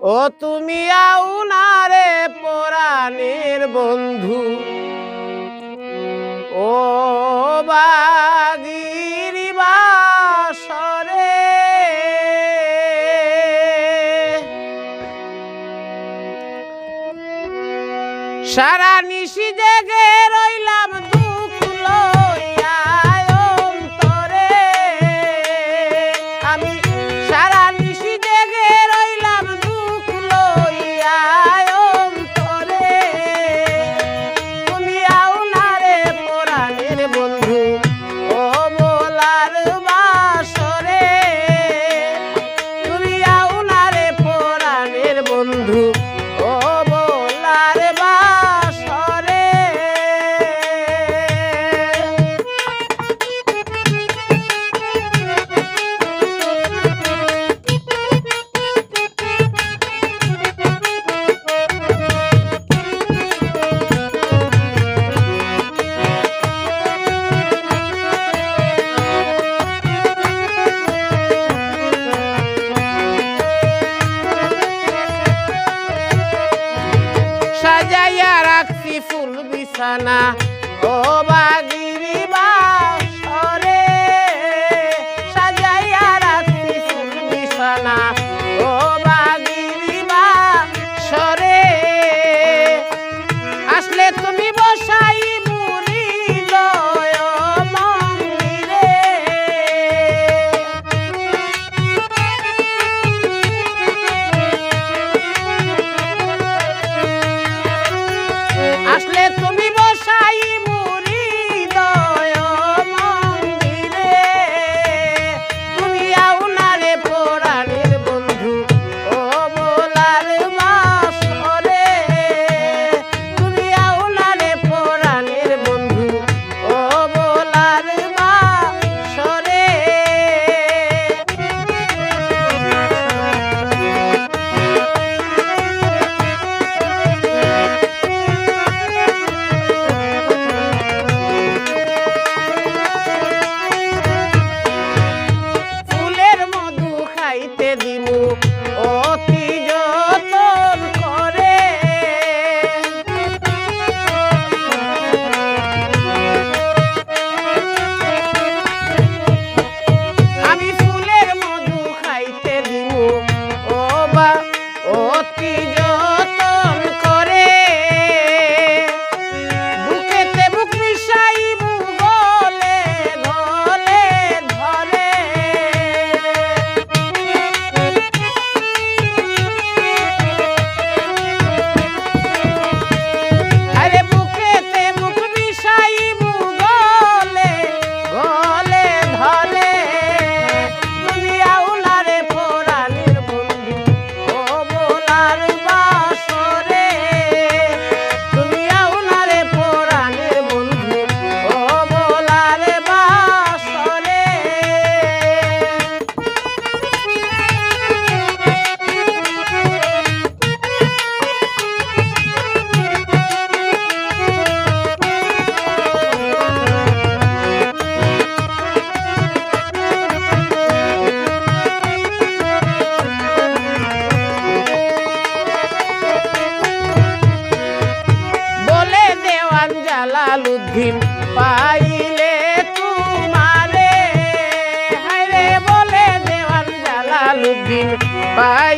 ও তুমি আউনারে পরাণের বন্ধু ও বাগির বাসরে সারা নিশি জেগে রইলাম দুঃখ লইয়া অন্তরে আমি সারা নিশি জেগে রইলাম দুঃখ লইয়া অন্তরে তুমি আউনারে পরাণের বন্ধু ও মোলার বাসরে তুমি আউনারে পরাণের বন্ধু ও মোলার বাসরে সাজাইয়া রাখছি ফুল বিছানা ও বাগিরি বাসরে সাজাইয়া রাখছি ফুল বিছানা ও বাগিরি বাসরে আসলে তুমি বসাই বুড়ি দয় মন্দিরে আসলে তুমি বসাই মুড়ি দয় মন্দিরে তুমি আউনারে পরাণের বন্ধু ও মোলার বাসরে তুমি আউনারে পরাণের বন্ধু ও মোলার বাসরে ফুলের মধু খাইতে দিমু অতি যতন করে আমি ফুলের মধু খাইতে দিমু ও বা অতি যতন করে বুকেতে বুক মিশাইবু গলে গলে ধরে আরে বুকেতে বুক মিশাইবু গলে গলে ধরে তুমি আউনারে পরাণের বন্ধু ও মোলার বাসরে তুমি আউনারে পরাণের বন্ধু ও মোলার বাসরে বলে দেওয়ান জালালউদ্দিন পাইলে তোমারে হায়রে বলে দেওয়ান জালালউদ্দিন পাই